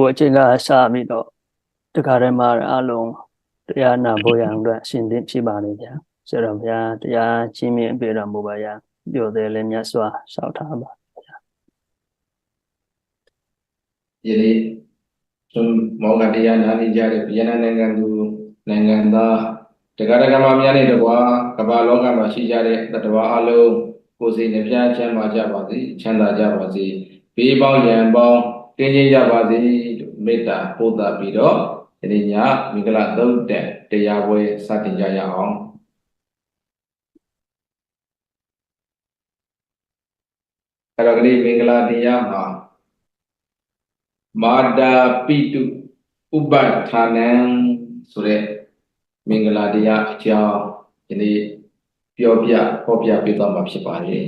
我这个စာပြီးတော့တခါတည်းမှာအလုံးတရားနာဖို့ရန်အတွက်အစဉ်သင့်ဖြစ်ပါလေဗျာဆိုတော့ဗျာတရားချင်းမြင့်ပြတော်မူပါရပြောတယ်လည်းမြတ်စွာဆောက်ထားပါယနေ့ကျွန်မောကတရားနာနေကြတဲ့ဗီယက်နမ်နိုင်ငံသူနိုင်ငံသားတရားဓမ္မများနဲ့တကွာကမ္ဘာလောကမှာရှိကြတဲ့တတ္တဝါအလုံးကိုယ်စိတ်နှပြချမ်းသာကြပါစေချမ်းသာကြပါစေဘေးပေါင်းရန်ပေါင်းတင်းကျပ်ကြပါစေလို့မေတ္တာပို့သပြီးတော့ယနေ့ညမင်္ဂလာသုံးတက်တရားပွဲစတင်ကြရအောင်အဲ့တော့ဒီမင်္ဂလာတရားမှာမာတာပိတုဥပဋ္ဌာနံဆိုတဲ့မင်္ဂလာတရားအကြောင်းဒီနေ့ပြောပြဟောပြပေးသွားမှာဖြစ်ပါတယ်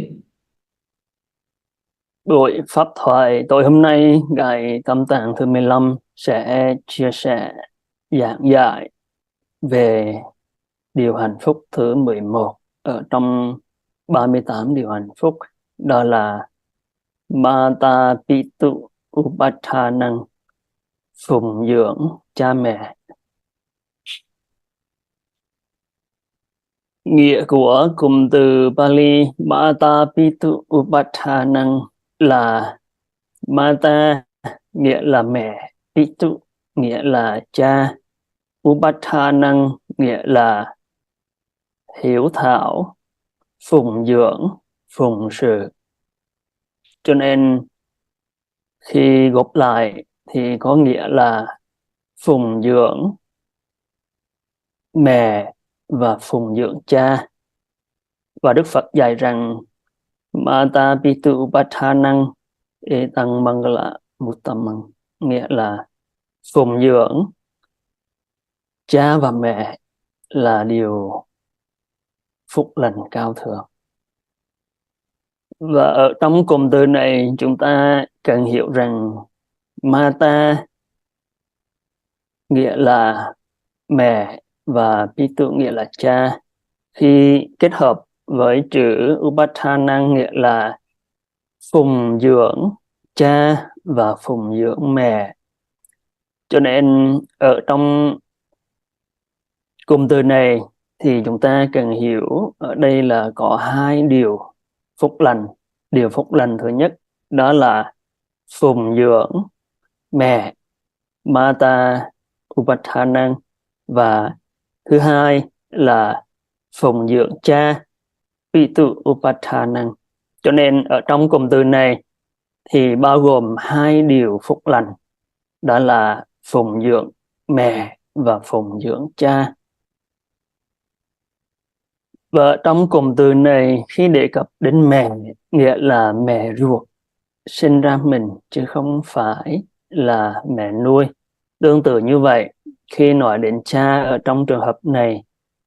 Buổi pháp thoại tối hôm nay Ngài Tâm Tạng thứ 15 sẽ chia sẻ giảng giải về điều hạnh phúc thứ 11 ở trong 38 điều hạnh phúc, đó là Mata Pitu Upathanang, phụng dưỡng cha mẹ. Nghĩa của cụm từ Pali Mata Pitu Upathanang là Mata nghĩa là mẹ, Pitu nghĩa là cha, Upathanang nghĩa là hiếu thảo, phụng dưỡng, phụng sự. Cho nên khi gộp lại thì có nghĩa là phụng dưỡng mẹ và phụng dưỡng cha. Và Đức Phật dạy rằng Mata Pitu Upathanang Etang Mangala Muttamang, nghĩa là phụng dưỡng cha và mẹ là điều phúc lành cao thượng. Và ở trong cụm từ này chúng ta cần hiểu rằng Mata nghĩa là mẹ và Pitu nghĩa là cha. Khi kết hợp với chữ Upathanang nghĩa là phụng dưỡng cha và phụng dưỡng mẹ. Cho nên ở trong cụm từ này thì chúng ta cần hiểu ở đây là có hai điều phúc lành. Điều phúc lành thứ nhất đó là phụng dưỡng mẹ, Mata Upathanang, và thứ hai là phụng dưỡng cha, Pitu Upathanang. Cho nên ở trong cụm từ này thì bao gồm hai điều phúc lành, đó là phụng dưỡng mẹ và phụng dưỡng cha. Và trong cụm từ này khi đề cập đến mẹ nghĩa là mẹ ruột sinh ra mình chứ không phải là mẹ nuôi. Tương tự như vậy, khi nói đến cha ở trong trường hợp này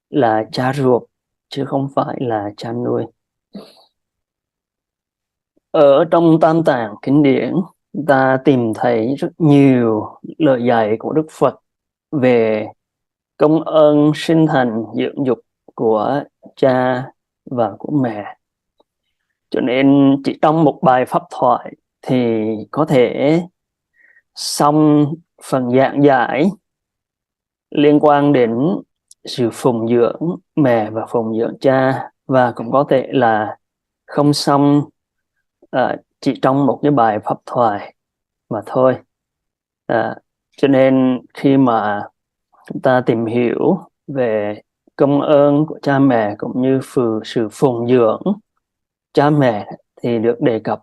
là cha ruột chứ không phải là cha nuôi. Ở trong Tam Tạng Kinh Điển ta tìm thấy rất nhiều lời dạy của Đức Phật về công ơn sinh thành dưỡng dục của cha và của mẹ. Cho nên chỉ trong một bài pháp thoại thì có thể xong phần giảng giải liên quan đến sự phụng dưỡng mẹ và phụng dưỡng cha, và cũng có thể là không xong chỉ trong một cái bài pháp thoại mà thôi. Cho nên khi mà chúng ta tìm hiểu về công ơn của cha mẹ cũng như sự phụng dưỡng cha mẹ thì được đề cập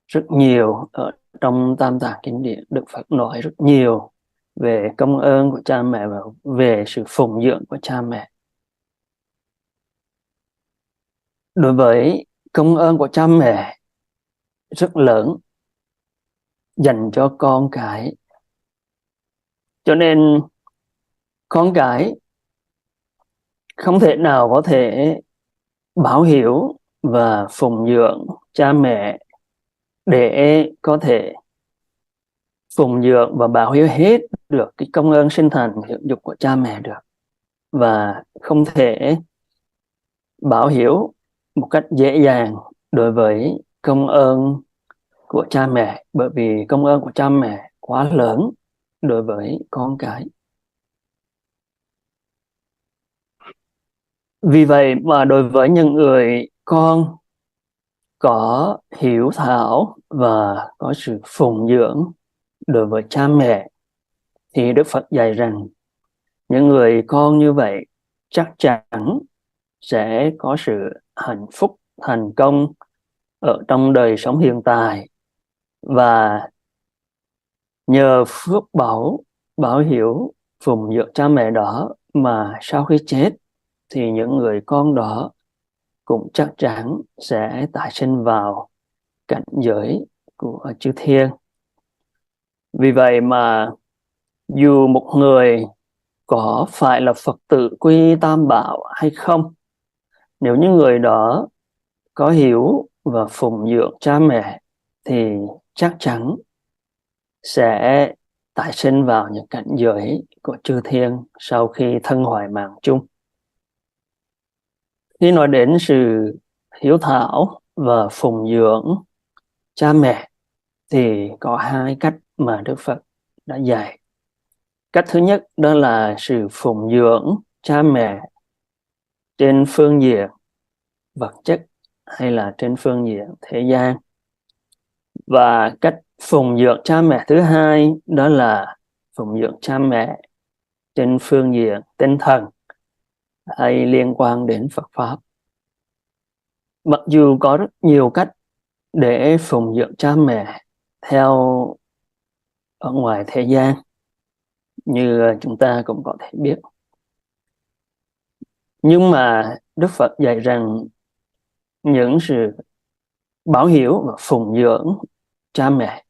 rất nhiều ở trong Tam Tạng Kinh Điển. Đức Phật nói rất nhiều về công ơn của cha mẹ và về sự phụng dưỡng của cha mẹ. Đối với công ơn của cha mẹ rất lớn dành cho con cái, cho nên con cái không thể nào có thể báo hiếu và phụng dưỡng cha mẹ để có thể phụng dưỡng và báo hiếu hết được cái công ơn sinh thành dưỡng dục của cha mẹ được, và không thể báo hiếu một cách dễ dàng đối với công ơn của cha mẹ, bởi vì công ơn của cha mẹ quá lớn đối với con cái. Vì vậy mà đối với những người con có hiếu thảo và có sự phụng dưỡng đối với cha mẹ thì Đức Phật dạy rằng những người con như vậy chắc chắn sẽ có sự hạnh phúc, thành công ở trong đời sống hiện tại, và nhờ phước báo hiếu phụng dưỡng cha mẹ đó mà sau khi chết thì những người con đó cũng chắc chắn sẽ tái sinh vào cảnh giới của chư thiên. Vì vậy mà dù một người có phải là Phật tử quy Tam Bảo hay không, nếu như người đó có hiếu và phụng dưỡng cha mẹ thì chắc chắn sẽ tái sinh vào những cảnh giới của chư thiên sau khi thân hoại mạng chung. Khi nói đến sự hiếu thảo và phụng dưỡng cha mẹ thì có hai cách mà Đức Phật đã dạy. Cách thứ nhất đó là sự phụng dưỡng cha mẹ trên phương diện vật chất hay là trên phương diện thế gian. Và cách phụng dưỡng cha mẹ thứ hai đó là phụng dưỡng cha mẹ trên phương diện tinh thần hay liên quan đến Phật Pháp. Mặc dù có rất nhiều cách để phụng dưỡng cha mẹ theo ở ngoài thế gian, như chúng ta cũng có thể biết, nhưng mà Đức Phật dạy rằng những sự báo hiếu và phụng dưỡng cha mẹ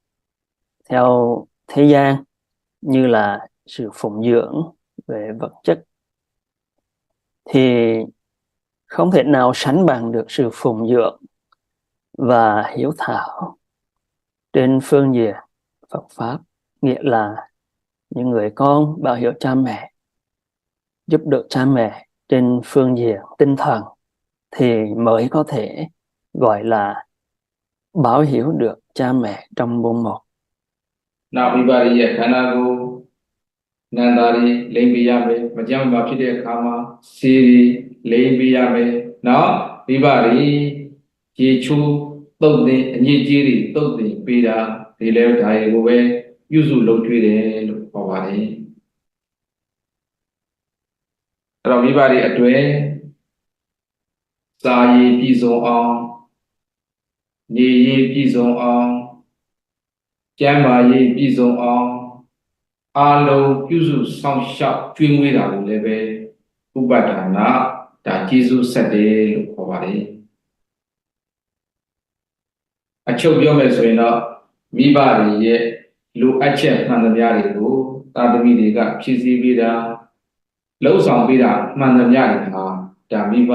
theo thế gian, như là sự phụng dưỡng về vật chất, thì không thể nào sánh bằng được sự phụng dưỡng và hiếu thảo trên phương diện Phật Pháp. Nghĩa là những người con báo hiếu cha mẹ, giúp đỡ cha mẹ trên phương diện tinh thần thì mới có thể gọi là báo hiếu được cha mẹ trong môn một. Nào vì vậy vậy khả năng của nàng ta đi lấy bây giờ về mà chẳng mà khi để khám mà xí lấy bây giờ về nó vì vậy chỉ chú tốt đi như chỉ đi tốt đi bây giờ thì leo thai của về ưu dụ lâu truy để lúc bảo vậy rồi vì vậy ở đây sa yi pi zong on ni yi pi zong on chăm mà yi pi zong onအားလုံးပြုစုဆောင်ရှောက်ကျွေးမွေးတာကိုလည်းပဲဥပဒါနာဒါကျေးဇူးဆက်တယ်လို့ခေါ်ပါတယ်အချုပ်ပြောမယ်ဆိုရင်တော့မိဘတွေရဲ့လိုအပ်ချက်မှန်သမျှတွေကိုသာသမီတွေကဖြည့်ဆည်းပေးတာလှုပ်ဆောင်ပေးတာမှန်သမျှတွေဟာဒါမိဘ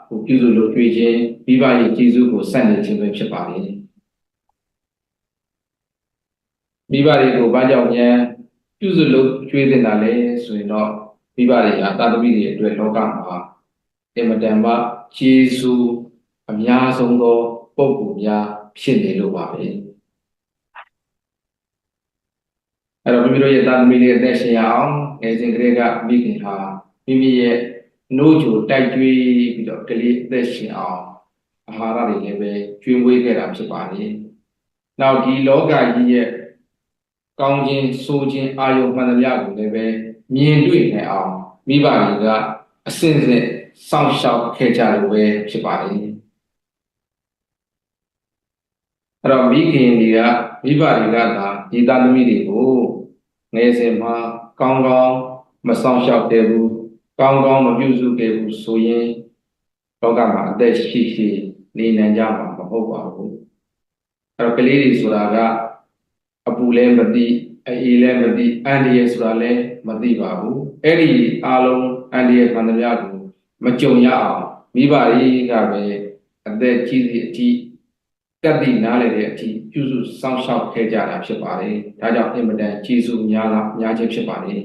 ကိုပြုစုလို့တွေ့ခြင်းမိဘရဲ့ကျေးဇူးကိုဆက်နေခြင်းပဲဖြစ်ပါတယ်မိဘတွေကိုဘာကြောင့်ဉာဏ်ပြုစုလို့ကျွေးတင်တာလဲဆိုရင်တော့မိဘတွေဟာသာသမီတွေအတွက်လောကမှာအင်မတန်မှကျေးဇူးအများဆုံးသောပုဂ္ဂိုလ်များဖြစ်နေလို့ပါပဲအဲ့တော့မိမိတို့ရဲ့သာသမီတွေအသက်ရှင်ရအောင်ငယ်စဉ်ကလေးကမိခင်ဟာမိမိရဲ့နိုးကြိုတိုက်ကျွေးပြီးတော့ကလေးအသက်ရှင်အောင်အာဟာရတွေလည်းပဲကျွေးမွေးခဲ့တာဖြစ်ပါတယ်နောက်ဒီလောကကြီးရဲ့ကောင်းခြင်းဆိုးခြင်းအာယုမှန်သမျှကိုလည်းပဲမြင်တွေ့နိုင်အောင်မိဘတွေကအစဉ်စဉ်စောင့်ရှောက်ခဲ့ကြလို့ပဲဖြစ်ပါတယ်အဲ့တော့မိခင်တွေကမိဘတွေကသာဒီသားသမီးတွေကိုငယ်စဉ်မှာကောင်းကောင်းမစောင့်ရှောက်ခဲ့ဘူးကောင်းကောင်းမပြုစုခဲ့ဘူးဆိုရင်လောကမှာအသက်ရှိရှိနေနိုင်ကြမှာမဟုတ်ပါဘူးအဲ့တော့ကလေးတွေဆိုတာကအပူလည်းမသိအေးလည်းမသိအန္တရာယ်ဆိုတာလည်းမသိပါဘူးအဲ့ဒီအားလုံးအန္တရာယ်ခံသမျှကိုမကြုံရအောင်မိဘတွေကပဲအသက်ကြီးစီအထိကတိနားလည်တဲ့အထိပြုစုစောင့်ရှောက်ခဲ့ကြတာဖြစ်ပါတယ်ဒါကြောင့်အင်မတန်ကျေးဇူးများခြင်းဖြစ်ပါတယ်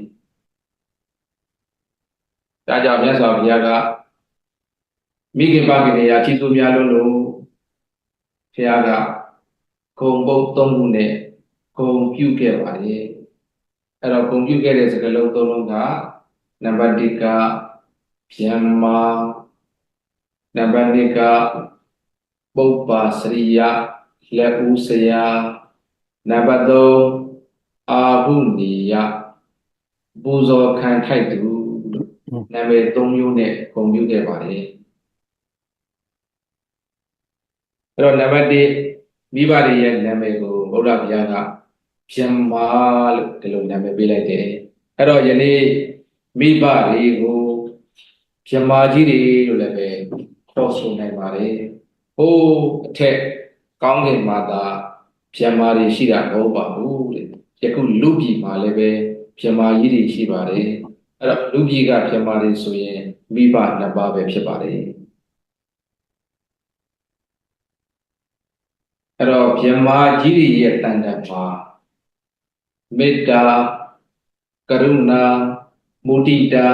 ဒါကြောင့်မြတ်စွာဘုရားကမိခင်မခင်တွေရာကျေးဇူးများလို့ဘုရားကဂုံပုတ်သုံးခုနဲ့ဂုံပြုခဲ့ပါတယ် အဲ့တော့ဂုဏ်ပြုခဲ့တဲ့စကားလုံးသုံးလုံးကနံပါတ်1ကဗျမ္မာနံပါတ်2ကပုပ္ပါစရိယလက်ဦးဆရာနံပါတ်3အာဟုနီယပူဇော်ခံထိုက်သူနာမည်3မျိုးနဲ့ဂုဏ်ပြုခဲ့ပါတယ်အဲ့တော့နံပါတ်1မိဘတွေရဲ့နာမည်ကိုဗုဒ္ဓဘုရားကဗျမ္မာလို့ဒီလိုနာမည်ပေးလိုက်တယ်အဲ့တော့ယနေ့မိဘတွေကိုဗျမ္မာကြီးတွေလို့လည်းပဲခေါ်ဆိုနိုင်ပါတယ်ဟိုးအထက်ကောင်းကင်မှာသာဗျမ္မာတွေရှိတာမဟုတ်ပါဘူးတဲ့ယခုလူပြည်မှာလည်းပဲဗျမ္မာကြီးတွေရှိပါတယ်အဲ့တော့လူပြည်ကဗျမ္မာတွေဆိုရင်မိဘ2ပါးပဲဖြစ်ပါတယ်အဲ့တော့ဗျမ္မာကြီးတွေရဲ့တန်တန်မှာမေတ္တာကရုဏာမုဒိတာ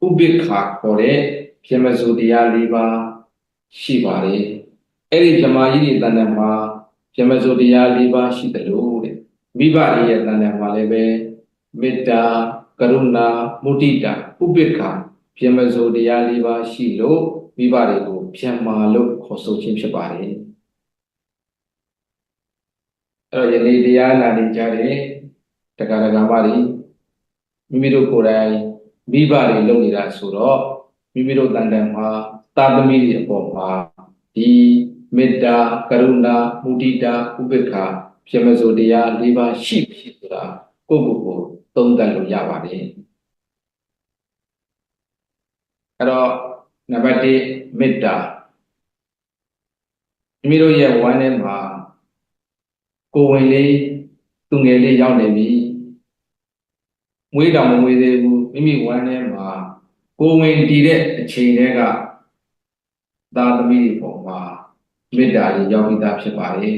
ဥပိ္ပခာခေါ်တဲ့ဗျမဇုတရား4ပါးရှိပါတယ်အဲ့ဒီဗျမ္မာကြီးတွေတန်တန်မှာဗျမဇုတရား4ပါးရှိတယ်လို့တဲ့မိဘတွေရဲ့တန်တန်မှာလည်းပဲမေတ္တာကရုဏာမုဒိတာဥပိ္ပခာဗျမဇုတရား4ပါးရှိလို့မိဘတွေကိုဗျမ္မာလို့ခေါ်ဆိုခြင်းဖြစ်ပါတယ်အဲ့တော့ယနေ့တရားနာနေကြတဲ့တရားဓမ္မတွေမိမိတို့ကိုယ်တိုင်မိဘတွေလုပ်နေတာဆိုတော့မိမိတို့တန်တန်မှာသာသမီတွေအပေါ်မှာဒီမေတ္တာကရုဏာမုဒိတာဥပေက္ခဗျမဇုတရား၄ပါးရှိပြီဆိုတာကိုယ့်ကိုယ်ကိုသုံးသပ်လို့ရပါတယ်အဲ့တော့နံပါတ်1မေတ္တာမိမိတို့ရဲ့ဝမ်းထဲမှာကိုယ်ဝင်လေးသူငယ်လေးရောက်နေပြီမွေးတော်မမွေးသေးဘူးမိမိဝမ်းထဲမှာကိုယ်ဝင်တည်တဲ့အချိန်တည်းကသာသမီတွေပေါ်မှာမေတ္တာလေးရောက်ပြီးသားဖြစ်ပါတယ်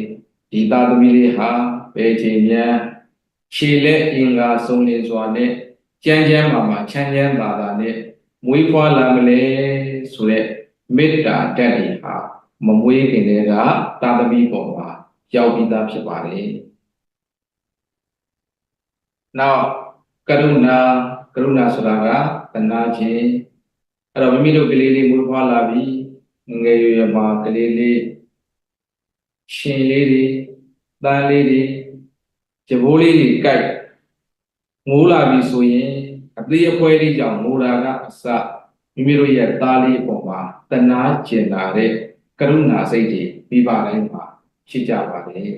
ဒီသာသမီလေးဟာဘယ်ချိန်များခြေလက်အင်္ဂါစုံလင်စွာနဲ့ကြမ်းကြမ်းမာချမ်းချမ်းသာသာနဲ့မွေးဖွားလာမလဲဆိုတဲ့မေတ္တာဓာတ်တွေဟာမမွေးခင်တည်းကသာသမီပေါ်မှာရောက်ပြီးသားဖြစ်ပါတယ်နောက်ကရုဏာဆိုတာကသနာခြင်းအဲ့တော့မိမိတို့ကလေးလေးမွေးဖွားလာပြီးငယ်ရွယ်ရွယ်မှာကလေးလေးရှင်လေးတွေတန်းလေးတွေကြဘိုးလေးတွေကြိုက်ငိုးလာပြီဆိုရင်အသေးအဖွဲလေးကြောင့်ငိုတာကအစမိမိတို့ရဲ့သားလေးပေါ်မှာသနာကျင်လာတဲ့ကရုဏာစိတ်တွေမိဘတိုင်းမှာရှိကြပါတယ်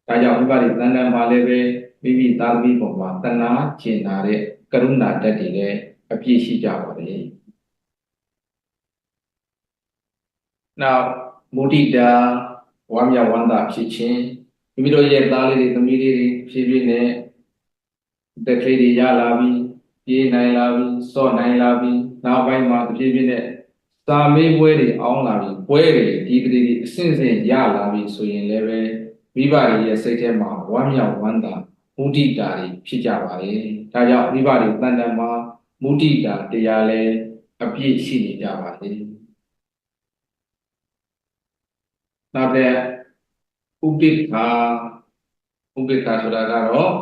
ဒါကြောင့်မိဘတွေတန်တန်မှာလည်းပဲမိမိသားသမီးပေါ်မှာသနာကျင်လာတဲ့ကရုဏာဓာတ်တွေလည်းအပြည့်ရှိကြပါတယ်နောက်မုဒိတာဝမ်းမြောက်ဝမ်းသာဖြစ်ခြင်းမိမိတို့ရဲ့သားလေးတွေသမီးလေးတွေဖြည်းဖြည်းနဲ့တက်ကလေးတွေရလာပြီးပြေးနိုင်လာပြီးစော့နိုင်လာပြီးနောက်ပိုင်းမှာဖြည်းဖြည်းနဲ့စာမေးပွဲတွေအောင်းလာပြီးပွဲတွေဒီကလေးတွေအစဉ်စဉ်ရလာပြီးဆိုရင်လည်းပဲမိဘတွေရဲ့စိတ်ထဲမှာဝမ်းမြောက်ဝမ်းသာမုဒိတာတွေဖြစ်ကြပါလေဒါကြောင့်မိဘတွေတန်တန်မှာမုဒိတာတရားလည်းအပြည့်ရှိနေကြပါလေနောက်တဲ့ဥပိ္ပခာဆိုတာကတော့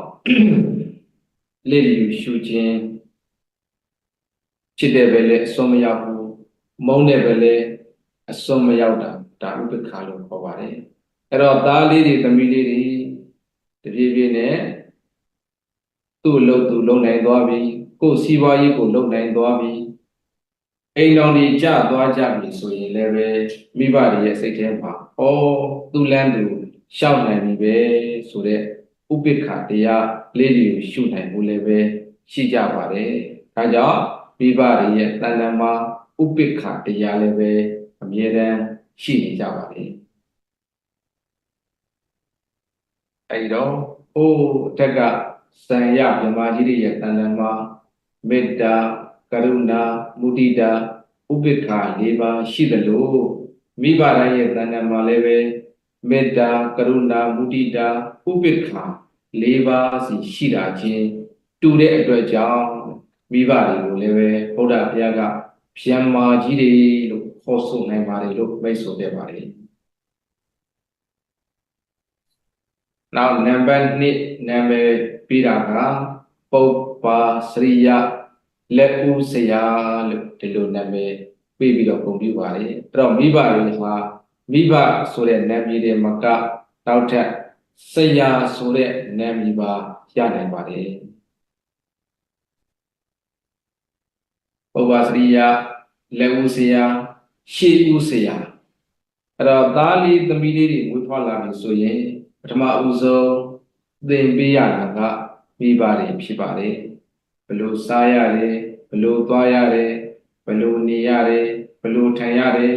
လေ့ယူရှုခြင်းဖြစ်တဲ့ပဲလေအစွန်းမရောက်ဘူးမုန်းတဲ့ပဲလေအစွန်းမရောက်တာဒါဥပိ္ပခာလို့ခေါ်ပါတယ်အဲ့တော့သားလေးတွေသမီးလေးတွေတပြေးပြေးနဲ့သူ့လုံနိုင်သွားပြီကိုယ်စီးပွားရေးကိုလုံနိုင်သွားပြီအိမ်တော်ကြီးကြသွားကြပြီဆိုရင်လည်းပဲမိဘတွေရဲ့စိတ်ထဲမှာသူ့လမ်းသူရှောက်နိုင်ပြီပဲဆိုတဲ့ဥပိ္ပခာတရားလေးတွေရှုနိုင်မှုလည်းပဲရှိကြပါတယ်ဒါကြောင့်မိဘတွေရဲ့တန်တန်မှာဥပိ္ပခာတရားလည်းပဲအမြဲတမ်းရှိနေကြပါတယ်အဲဒီတော့အထက်ကစံရမြမကြီးတွေရဲ့တန်တန်မှာမေတ္တာကရုဏာမုဒိတာဥပိ္ပခာ၄ပါးရှိသလိုမိဘတိုင်းရဲ့တန်တန်မှာလည်းပဲမေတ္တာကရုဏာမုဒိတာဥပိ္ပခာ၄ပါးစီရှိတာချင်းတူတဲ့အတွက်ကြောင့်မိဘတွေကိုလည်းပဲဘုရားဘုရားကဗျမ္မာကြီးတွေလို့ခေါ်ဆိုနိုင်ပါတယ်လို့မိတ်ဆိုခဲ့ပါတယ်နောက်နံပါတ်2နာမည်ပေးတာက ပုပ္ပါစရိယလက်ဦးဆရာလို့ဒီလိုနာမည်ပေးပြီးတော့ဂုဏ်ပြုပါတယ်အဲ့တော့မိဘတွေဟာမိဘဆိုတဲ့နာမည်တွေမကနောက်ထပ်ဆရာဆိုတဲ့နာမည်ပါရနိုင်ပါတယ်ပုပ္ပါစရိယလက်ဦးဆရာရှေ့ဦးဆရာအဲ့တော့သားလေးသမီးလေးတွေမွေးဖွားလာပြီဆိုရင်ပထမဦးဆုံးသင်ပေးရတာကမိဘတွေဖြစ်ပါတယ်ဘယ်လိုစားရတယ်ဘယ်လိုသွားရတယ်ဘယ်လိုနေရတယ်ဘယ်လိုထိုင်ရတယ်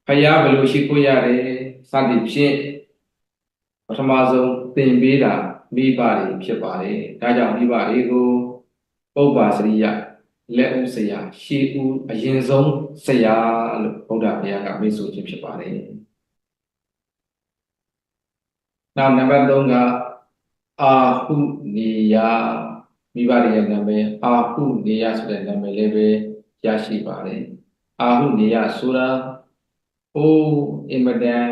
ဖယားဘယ်လိုရှိခိုးရတယ်စသည်ဖြင့်ပထမဆုံးသင်ပေးတာမိဘတွေဖြစ်ပါတယ်ဒါကြောင့်မိဘတွေကိုပုပ္ပါစရိယလက်ဦးဆရာရှေးဦးအရင်ဆုံးဆရာလို့ဘုရားဘုရားကမိတ်ဆိုခြင်းဖြစ်ပါတယ်နောက်နံပါတ်3ကအာဟုနေယမိဘတွေရဲ့နာမည်အာဟုနေယဆိုတဲ့နာမည်လေးပဲရရှိပါတယ်အာဟုနေယဆိုတာဟိုးအင်မတန်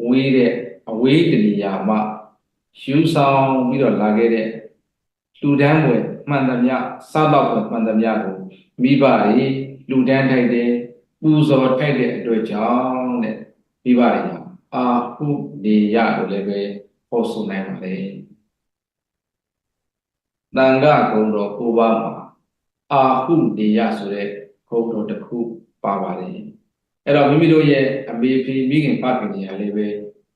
ဝေးတဲ့အဝေးတနေရာမှာယူဆောင်ပြီးတော့လာခဲ့တဲ့လူတန်းွယ်မှန်သမျှစားတော့မှန်သမျှကိုမိဘတွေလူတန်းထိုက်တဲ့ပူဇော်ထိုက်တဲ့အတွက်ကြောင့်တဲ့မိဘတွေအာဟုနေယလို့လည်းပဲဟောဆိုနိုင်ပါတယ်တန်ခါဂုံတော်9ပါးမှာအာဟုနေယဆိုတဲ့ဂုံတော်တစ်ခုပါပါတယ်အဲ့တော့မိမိတို့ရဲ့အမေဖေမိခင်ဖခင်တွေလည်းပဲ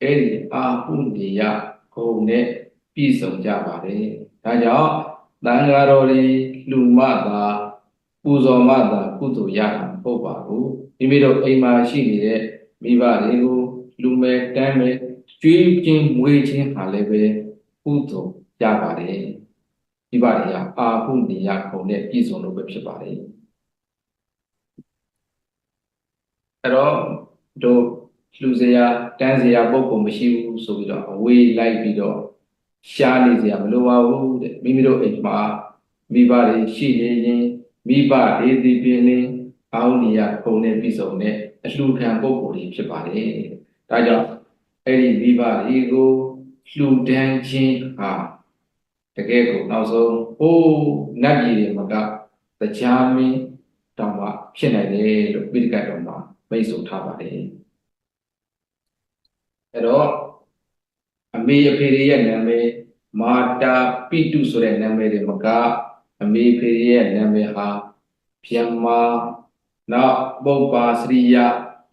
အဲ့ဒီအာဟုနေယဂုံနဲ့ပြည့်စုံကြပါတယ်ဒါကြောင့်တန်ခါတော်တွေလူမသာပူဇော်မသာကုသိုလ်ရတာမဟုတ်ပါဘူးမိမိတို့အိမ်မှာရှိနေတဲ့မိဘတွေကိုလူမဲ့တန်းမဲ့ကျွေးခြင်းမွေးခြင်းဟာလည်းပဲကုသိုလ်ရပါတယ်မိဘတွေကအာဟုနေယဂုံနဲ့ပြည့်စုံလို့ပဲဖြစ်ပါတယ်အဲ့တော့တို့လူစရာတန်းစရာပုဂ္ဂိုလ်မရှိဘူးဆိုပြီးတော့အဝေးလိုက်ပြီးတော့ရှားနေစရာမလိုပါဘူးတဲ့မိမိတို့အိမ်မှာမိဘတွေရှိနေရင်မိဘတွေဒီပြင်းနေအာဟုနေယဂုံနဲ့ပြည့်စုံတဲ့အလှူခံပုဂ္ဂိုလ်တွေဖြစ်ပါတယ်ဒါကြောင့်အဲ့ဒီမိဘတွေကိုလှူဒန်းခြင်းဟာတကယ်ကိုနောက်ဆုံးဟိုးနတ်ပြည်တွေမှာကတရားမင်းတောင်မှဖြစ်နိုင်တယ်လို့ပိဋကတ်တော်မှာမိတ်ဆိုထားပါတယ်အဲ့တော့အမေအဖေရဲ့နာမည်မာတာပိတုဆိုတဲ့နာမည်တွေမကအမေဖေရဲ့နာမည်ဟာဗျမ္မာနောက်ပုပ္ပါစရိယ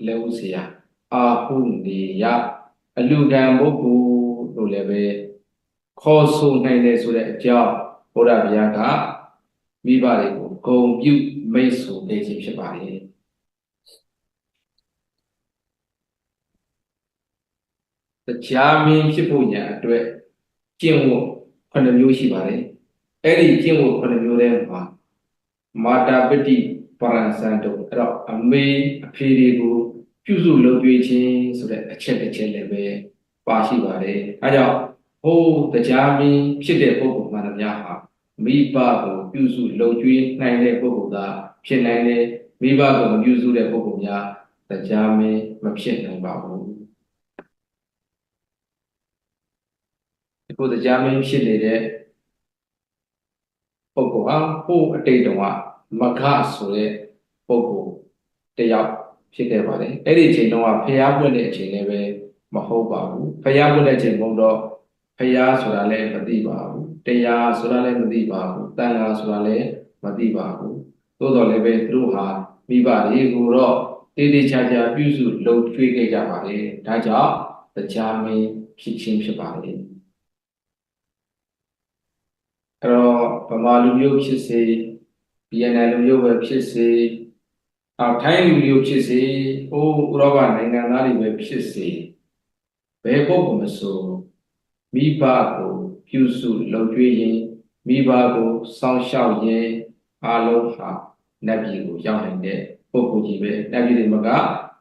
လက်ဦးဆရာအာဟုနေယအလူကံပုဂ္ဂိုလ်လို့လည်းပဲခေါ်ဆိုနိုင်တယ်ဆိုတဲ့အကြောင်းဘုရားဗျာကမိဘတွေကိုဂုဏ်ပြုမိတ်ဆိုနေခြင်းဖြစ်ပါတယ်တရားမင်းဖြစ်ဖို့ညာအတွက်ကျင့်ဝတ်9မျိုးရှိပါတယ်အဲ့ဒီကျင့်ဝတ်9မျိုးထဲမှာမာတာပတိပရံစံတုအဲ့တော့အမေအဖေတွေကိုပြုစုလုပ်ကြွေးခြင်းဆိုတဲ့အချက်တစ်ချက်လည်းပဲပါရှိပါတယ်အဲကြောင့်ဟိုးတရားမင်းဖြစ်တဲ့ပုဂ္ဂိုလ်မှန်သမျှဟာမိဘကိုပြုစုလုပ်ကြွေးနိုင်တဲ့ပုဂ္ဂိုလ်သာဖြစ်နိုင်တယ်မိဘကိုမပြုစုတဲ့ပုဂ္ဂိုလ်များတရားမင်းမဖြစ်နိုင်ပါဘူးဒီတရားမင်းဖြစ်နေတဲ့ပုဂ္ဂိုလ်ဟာဟိုးအတိတ်တုန်းကမဂဆိုတဲ့ပုဂ္ဂိုလ်တယောက်ဖြစ်ခဲ့ပါတယ်အဲ့ဒီအချိန်တုန်းကဖျားပွင့်တဲ့အချိန်လည်းပဲမဟုတ်ပါဘူးဖျားပွင့်တဲ့အချိန်မဟုတ်တော့ဖျားဆိုတာလည်းမသိပါဘူးတရားဆိုတာလည်းမသိပါဘူးတန်ခါဆိုတာလည်းမသိပါဘူးသို့တော်လည်းပဲသူတို့ဟာမိဘတွေကိုတော့တေးသေးချာချာပြုစုလုပ်ကျွေးခဲ့ကြပါတယ်ဒါကြောင့်တရားမင်းဖြစ်ခြင်းဖြစ်ပါတယ်အဲ့တော့ဗမာလူမျိုးဖြစ်စေဗီယက်နမ်လူမျိုးပဲဖြစ်စေထိုင်းလူမျိုးဖြစ်စေဟိုးဥရောပနိုင်ငံသားတွေပဲဖြစ်စေဘယ်ပုဂ္ဂိုလ်မဆိုမိဘကိုပြုစုလုပ်ကြွေးရင်မိဘကိုစောင့်ရှောက်ရင်အလုံးဟာနတ်ပြည်ကိုရောက်နိုင်တဲ့ပုဂ္ဂိုလ်ကြီးပဲနတ်ပြည်တွေမှာက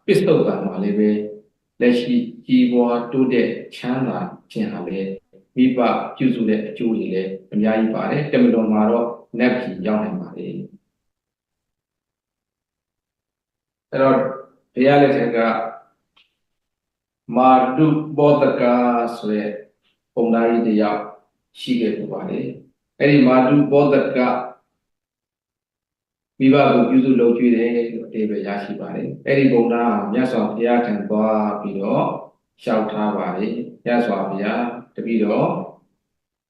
ပစ္စုပန်မှာလည်းပဲလက်ရှိကြီးပွားတိုးတက်ချမ်းသာခြင်းဟာလည်းမိဘပြုစုတဲ့အကျိုးတွေလည်းအများကြီးပါတယ်တမန်တော်မှာတော့နတ်ပြည်ရောက်နိုင်ပါတယ်အဲ့တော့ဘုရားလက်ထက်ကမာတုပောတကဆိုတဲ့ပုံသားကြီးတယောက်ရှိခဲ့ပူပါတယ် အဲ့ဒီမာတုဘောဓကမိဘကိုပြုစုလုပ်ကြည့်တယ်လို့အဓိပ္ပာယ်ရရှိပါတယ်အဲ့ဒီပုံသားမြတ်စွာဘုရားထံသွားပြီးတော့လျှောက်ထားပါတယ်မြတ်စွာဘုရားတပည့်တော်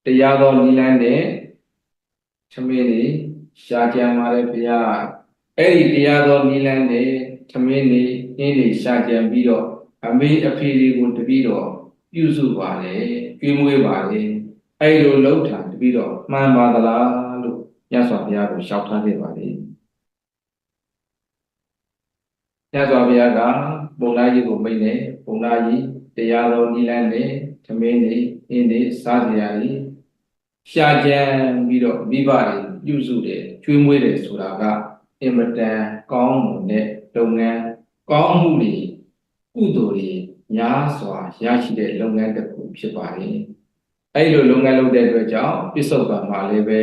တရားတော်နိလန်းနဲ့သမင်းနေရှားကြံပါတယ်ဘုရားအဲ့ဒီတရားတော်နိလန်းနဲ့သမင်းနေအင်းနေရှားကြံပြီးတော့အမေအဖေတွေကိုတပည့်တော်ပြုစုပါတယ်ကျွေးမွေးပါတယ်အဲ့လိုလှုပ်တာတပည့်တော်မှန်ပါသလားလို့မြတ်စွာဘုရားကိုလျှောက်ထားခဲ့ပါတယ်မြတ်စွာဘုရားကပုံသားကြီးကိုမိန့်တယ်ပုံသားကြီးတရားတော်နိလန်းနဲ့သမင်းနေအင်းနေစားစရာကြီးရှားကြံပြီးတော့မိဘတွေပြုစုတယ်ကျွေးမွေးတယ်ဆိုတာကအင်မတန်ကောင်းမွန်တဲ့လုပ်ငန်းကောင်းမှုတွေကုသိုလ်တွေများစွာရရှိတဲ့လုပ်ငန်းတစ်ခုဖြစ်ပါတယ်အဲ့လိုလုပ်ငန်းလုပ်တဲ့အတွက်ကြောင့်ပြစ္ဆုတ်ပံမှာလည်းပဲ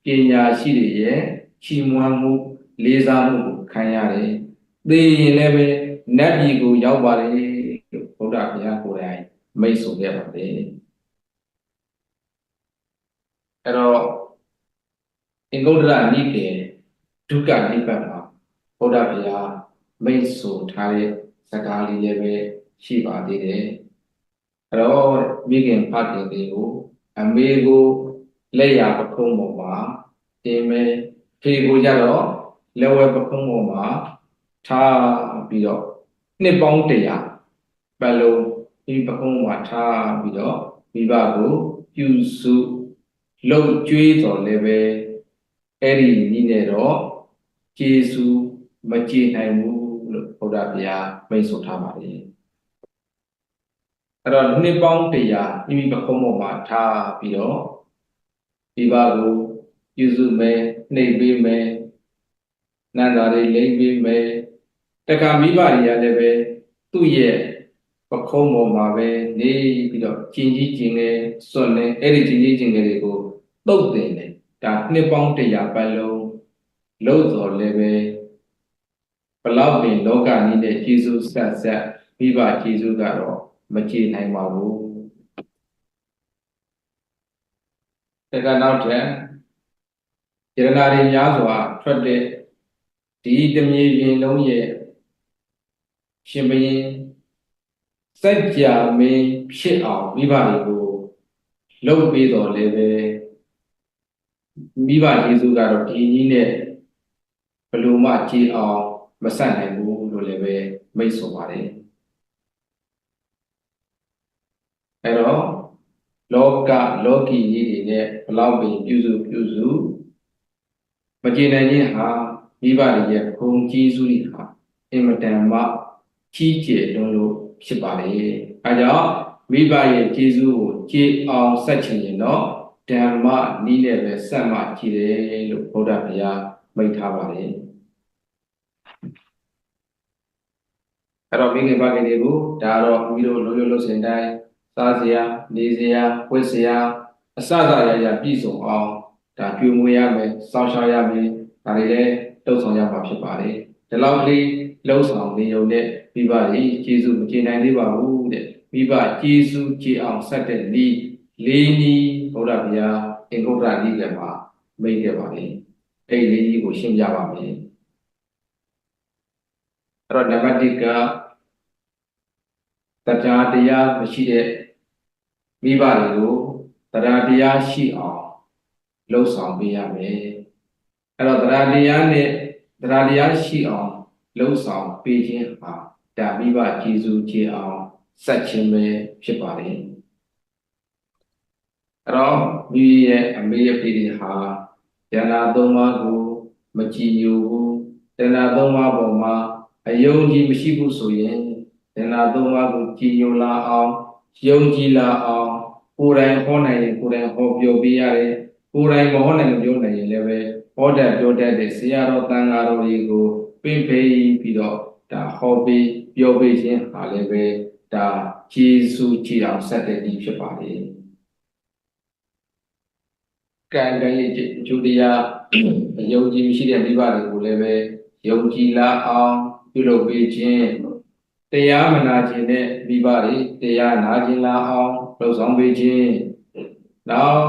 ပညာရှိတွေရဲ့ချီးမွမ်းမှုလေးစားမှုကိုခံရတယ်သိရင်လည်းပဲနတ်ပြည်ကိုရောက်ပါလေလို့ဘုရားဘုရားကိုယ်တိုင်မိတ်ဆိုခဲ့ပါတယ်အဲ့တော့အင်္ဂုတ္တရနိကေဒုက္ခနိဗ္ဗာန်မှာဘုရားဘုရားမိတ်ဆိုထားတဲ့စကားလေးလည်းပဲရှိပါသေးတယ်အဲ့တော့မိခင်ဖခင်တွေကိုအမေကိုလက်ရပခုံးပေါ်မှာတင်မယ်ဖေကိုကြတော့လက်ဝဲပခုံးပေါ်မှာထားပြီးတော့နှစ်ပေါင်း100ပတ်လုံးဒီပခုံးမှာထားပြီးတော့မိဘကိုပြုစုလှုပ်ကြွေးတော်လည်းပဲအဲ့ဒီနည်းနဲ့တော့ကျေစုမကျေနိုင်ဘူးလို့ဘုရားဘုရားမိတ်ဆိုထားပါတယ်အဲ့တော့နှစ်ပေါင်း100မိမိပခုံးပေါ်မှာထားပြီးတော့မိဘကိုပြုစုမယ်နှိပ်ပေးမယ်နန္တာတွေလိမ့်ပေးမယ်တခါမိဘတွေကလည်းပဲသူ့ရဲ့ပခုံးပေါ်မှာပဲနေပြီးတော့ကျင်ကြီးကျင်ငယ်စွန့်နေအဲ့ဒီကျင်ကြီးကျင်ငယ်တွေကိုတုတ်တင်တယ်ဒါနှစ်ပေါင်း100ပတ်လုံးလို့တော်လည်းပဲဘလောက်ပင်လောကကြီးတဲ့ကျေးဇူးဆက်ဆက်မိဘကျေးဇူးကတော့မကျေနိုင်ပါဘူးတကနောက်ထပ်ယရနာတွေများစွာထွက်တဲ့ဒီတမြေပြင်လုံးရဲ့ရှင်ဘုရင်စัจ जा မင်းဖြစ်အောင်မိဘတွေကိုလုပ်ပေးတော်လည်းပဲမိဘကျေးဇူးကတော့ဒီနည်းနဲ့ဘယ်လိုမှကြည်အောင်မဆက်နိုင်ဘူးလို့လည်းပဲမိတ်ဆိုပါတယ်အဲ့တော့လောကီကြီးတွေနဲ့ဘလောက်ပင်ပြုစုမကျေနိုင်ခြင်းဟာမိဘတွေရဲ့ဂုဏ်ကျေးဇူးတွေဟာအင်မတန်မှကြီးကျယ်လို့ဖြစ်ပါလေအဲကြောင့်မိဘရဲ့ကျေးဇူးကိုကြည်အောင်ဆက်ချင်ရင်တော့ဓမ္မနည်းနဲ့ပဲဆက်မှကြည်တယ်လို့ဘုရားဘုရားမိန့်ထားပါတယ်အဲ့တော့မိခင်ဖခင်တွေကိုဒါတော့မိတို့လိုလိုလို့စင်တိုင်းစားစရာနေစရာဝတ်စရာအစစရပြည့်စုံအောင်ဒါကျွေးမွေးရမယ်စောင့်ရှောက်ရမယ်ဒါတွေလည်းလှုပ်ဆောင်ရမှာဖြစ်ပါတယ်ဒီလောက်ကလေးလှုပ်ဆောင်နေုံနဲ့မိဘကြီးကျေးဇူးမကျေနိုင်သေးပါဘူးတဲ့မိဘကျေးဇူးကျေအောင်ဆက်တဲ့နည်းလေးနည်းဘုရားဘုရားအင်္ဂုတ္တရနည်းကမှာမိတ်ခဲ့ပါလေအဲ့ဒီလေးကြီးကိုရှင်းပြပါမယ်အဲ့တော့နံပါတ်1ကတရားတရားမရှိတဲ့မိဘတွေကိုတရားတရားရှိအောင်လှုပ်ဆောင်ပေးရမယ်အဲ့တော့တရားတရားနဲ့တရားတရားရှိအောင်လှုပ်ဆောင်ပေးခြင်းဟာဒါမိဘကျေးဇူးကျေအောင်ဆက်ခြင်းပဲဖြစ်ပါလေအဲ့တော့မိရဲ့အမေရဲ့ဖေတွေဟာဉာဏ်သုံးပါးကိုမကြည်ညိုဘူးဉာဏ်သုံးပါးပေါ်မှာအယုံကြည်မရှိဘူးဆိုရင်ဉာဏ်သုံးပါးကိုကြည်ညိုလာအောင်ယုံကြည်လာအောင်ကိုယ်တိုင်ဟောနိုင်ရင်ကိုယ်တိုင်ဟောပြောပေးရတယ်ကိုယ်တိုင်မဟောနိုင်ပြောနိုင်ရင်လည်းပဲဟောတတ်ပြောတတ်တဲ့ဆရာတော်တန်ဃာတော်တွေကိုပင့်ဖေးပြီးတော့ဒါဟောပေးပြောပေးခြင်းဟာလည်းပဲဒါကျေးဇူးကြည်အောင်ဆက်တဲ့နည်းဖြစ်ပါလေကံရဲ့ကျူတရားယုံကြည်မရှိတဲ့မိဘတွေကိုလည်းပဲယုံကြည်လာအောင်ပြုလုပ်ပေးခြင်းတရားမနာခြင်းနဲ့မိဘတွေတရားနာခြင်းလာအောင်လှုပ်ဆောင်ပေးခြင်းနောက်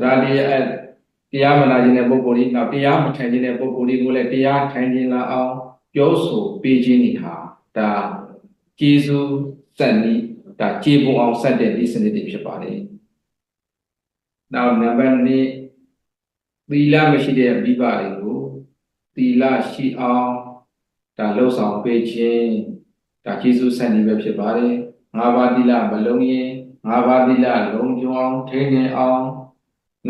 တရားတရားမနာခြင်းတဲ့ပုဂ္ဂိုလ်ကြီးနောက်တရားမထိုင်ခြင်းတဲ့ပုဂ္ဂိုလ်ကြီးကိုလည်းတရားထိုင်ခြင်းလာအောင်ပြောဆိုပေးခြင်းဤဟာဒါကျေးဇူးစံနည်းဒါကျေပွန်အောင်ဆက်တဲ့ဒီစနစ်တွေဖြစ်ပါတယ်။နောက်နံပါတ်2သီလမရှိတဲ့မိဘတွေကိုသီလရှိအောင်ဒါလှုပ်ဆောင်ပေးခြင်းဒါကျေးဇူးစံနည်းပဲဖြစ်ပါတယ်။၅ပါးသီလမလုံးရင်၅ပါးသီလလုံးကျုံအောင်ထိန်းနေအောင်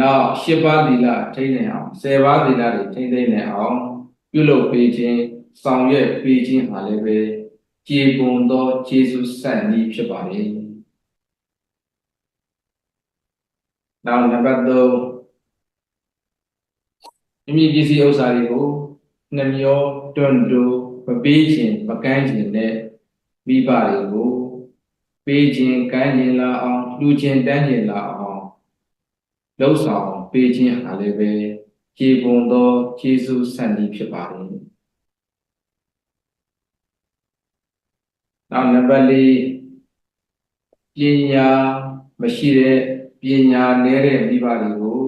နောက်၈ပါးသီလထိန်းနေအောင်10ပါးသီလတွေထိန်းသိမ်းနေအောင်ပြုလုပ်ပေးခြင်းဆောင်ရွက်ပေးခြင်းဟာလည်းပဲကျေပွန်သောကျေးဇူးစံနည်းဖြစ်ပါလေ။နောက်နံပါတ်3မိမိပစ္စည်းဥစ္စာတွေကိုနှမျောတွန့်တူမပေးခြင်းမကမ်းခြင်းနဲ့မိဘတွေကိုပေးခြင်းကမ်းခြင်းလာအောင်လှူခြင်းတန်းခြင်းလာအောင်လှုပ်ဆောင်ပေးခြင်းဟာလည်းပဲကျေပွန်သောကျေးဇူးစံနည်းဖြစ်ပါလေ။နောက်နံပါတ်4ပညာမရှိတဲ့ပညာနည်းတဲ့မိဘတွေကို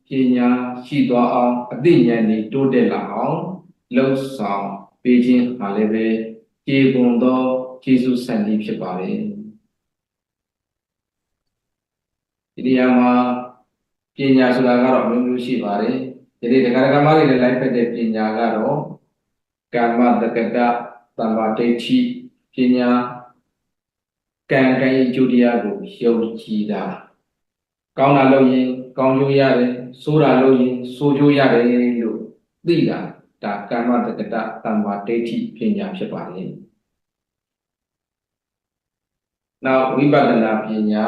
ပညာရှိသွားအောင်အသိဉာဏ်တွေတိုးတက်လာအောင်လှုပ်ဆောင်ပေးခြင်းဟာလည်းပဲကျေပွန်သောကျေးဇူးစံနည်းဖြစ်ပါလေ။ဒီနေရာမှာပညာဆိုတာကတော့အမျိုးမျိုးရှိပါတယ်။ဒီတရားဓမ္မတွေနဲ့လိုက်ဖက်တဲ့ပညာကတော့ကာမတက္ကတသမာဓိဋ္ဌိပညာကံကံအကျိုးတရားကိုယုံကြည်တာကောင်းတာလုပ်ရင်ကောင်းကျိုးရတယ်ဆိုးတာလုပ်ရင်ဆိုးကျိုးရတယ်လို့သိတာဒါကာမတက္ကတသမာဓိဋ္ဌိပညာဖြစ်ပါလေ။နောက်ဝိပဿနာပညာ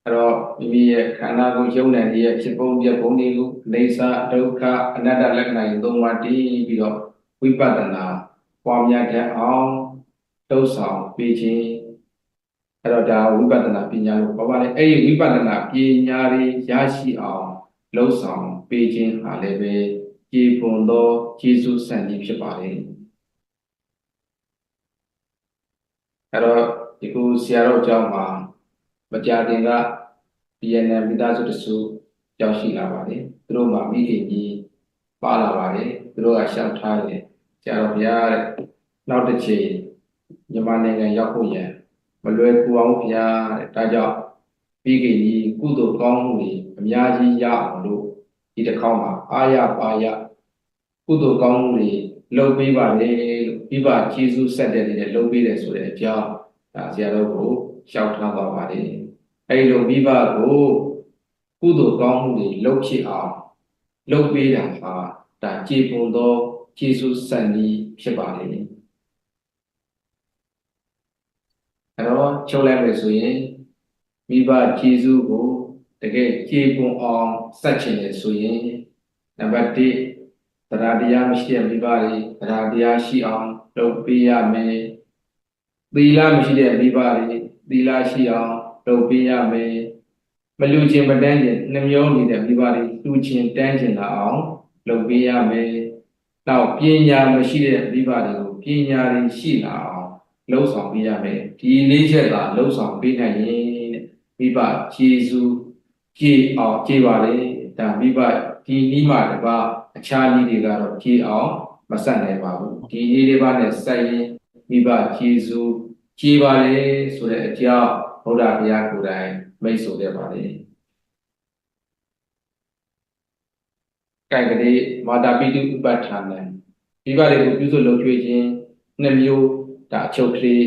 အဲ့တော့မိမိရဲ့ခန္ဓာကိုယ်ယုံနိုင်တဲ့ဖြစ်ပုံပြပုံတွေကိုအိဋ္ဌဒုက္ခအနတ္တလက္ခဏာတွေသုံးပါးတည်ပြီးတော့ဝိပဿနာပွားများတဲ့အောင်လှုပ်ဆောင်ပေးခြင်းအဲ့တော့ဒါဝိပဿနာပညာလို့ခေါ်ပါတယ်။အဲ့ဒီဝိပဿနာပညာတွေရရှိအောင်လှုပ်ဆောင်ပေးခြင်းဟာလည်းပဲကျေပွန်သောကျေးဇူးစံနည်းဖြစ်ပါတယ်။အဲ့တော့ဒီခုဆရာတော်ကျောင်းမှာမကြာခင်က BNN မိသားစုတစုရောက်ရှိလာပါတယ်။သူတို့မှာမိခင်ကြီးပါလာပါတယ်။သူတို့ကရှောက်ထားတယ်။ဆရာတော်ဘုရားတဲ့နောက်တစ်ချိန်မြန်မာနိုင်ငံရောက်ဖို့ရန်မလွယ်ကူအောင်ဘုရားတဲ့ဒါကြောင့်မိခင်ကြီးကုသိုလ်ကောင်းမှုတွေအများကြီးရအောင်လို့ဒီတစ်ခေါက်မှာအာရပါရကုသိုလ်ကောင်းမှုတွေလုပ်ပေးပါလေလို့မိဘကျေးဇူးဆက်တဲ့နေနဲ့လုပ်ပေးတယ်ဆိုတဲ့အကြောင်းဒါဆရာတော်ကိုရှောက်ထားပါပါတယ်။အဲဒီလိုမိဘကိုကုသိုလ်ကောင်းမှုတွေလုပ်ဖြစ်အောင်လုပ်ပေးတာဟာဒါကျေပွန်သောကျေးဇူးစံနည်းဖြစ်ပါလေ။အဲ့တော့ချုပ်လိုက်မယ်ဆိုရင်မိဘကျေးဇူးကိုတကယ်ကျေပွန်အောင်ဆက်ချင်တယ်ဆိုရင်နံပါတ်1တရားတရားမရှိတဲ့မိဘတွေတရားတရားရှိအောင်လုပ်ပေးရမယ်။သီလမရှိတဲ့မိဘတွေသီလရှိအောင်လုပ်ပေးရမယ်။မလူချင်းမတန်းချင်းနှမျောနေတဲ့မိဘတွေလူချင်းတန်းချင်းလာအောင်လုပ်ပေးရမယ်။နောက်ပညာမရှိတဲ့မိဘတွေကိုပညာတွေရှိလာအောင်လှုပ်ဆောင်ပေးရမယ်။ဒီလေးချက်သာလှုပ်ဆောင်ပေးနိုင်ရင်မိဘကျေးဇူးကြည်အောင်ကြည်ပါလေ။ဒါမိဘဒီနည်းမှတပါအခြားနည်းတွေကတော့ကြည်အောင်မဆက်နိုင်ပါဘူး။ဒီနည်းတွေပါနဲ့ဆက်ရင်မိဘကျေးဇူးကြည်ပါလေဆိုတဲ့အကြောင်းဘုရားတရားကိုယ်တိုင်မိတ်ဆိုခဲ့ပါလေ။ကံကလေးမာတာပိတုဥပဋ္ဌာနံမိဘတွေကိုပြုစုလုပ်ကျွေးခြင်းနှစ်မျိုးဒါအချုပ်ကလေး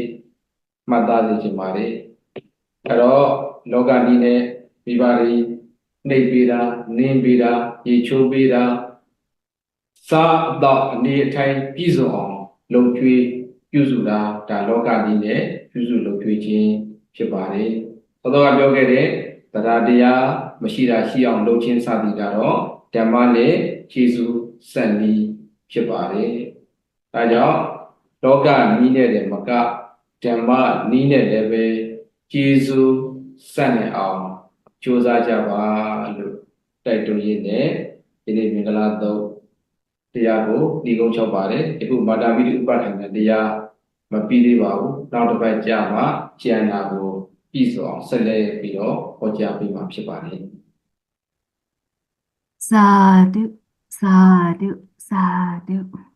မှတ်သားစေချင်ပါလေ။အဲ့တော့လောကနည်းနဲ့မိဘတွေနှိပ်ပေးတာနင်းပေးတာရေချိုးပေးတာစားတော့အနေအထိုင်ပြည့်စုံအောင်လုပ်ကျွေးပြုစုတာဒါလောကနည်းနဲ့ပြုစုလုပ်ကျွေးခြင်းဖြစ်ပါတယ်။သောတော်ကပြောခဲ့တဲ့တရားတရားမရှိတာရှိအောင်လုပ်ခြင်းစသည်ကတော့ဓမ္မနဲ့ကျေးဇူးစံနည်းဖြစ်ပါတယ်။ဒါကြောင့်လောကနည်းနဲ့လည်းမကဓမ္မနည်းနဲ့လည်းပဲကျေးဇူးစံနေအောင်ကြိုးစားကြပါလို့တိုက်တွန်းရင်းနဲ့ဒီနေ့မင်္ဂလာသုံးတရားကိုဒီကုန်းချုပ်ပါတယ်။အခုမာတာပိဋကဥပဋ္ဌာန်တရားမပြီးသေးပါဘူး။နောက်တစ်ပတ်ကြာမှကျန်တာကိုပြည့်စုံအောင်ဆက်လက်ပြီးတော့ဟောကြားပေးမှာဖြစ်ပါတယ်။ Sadhu, sadhu, sadhu.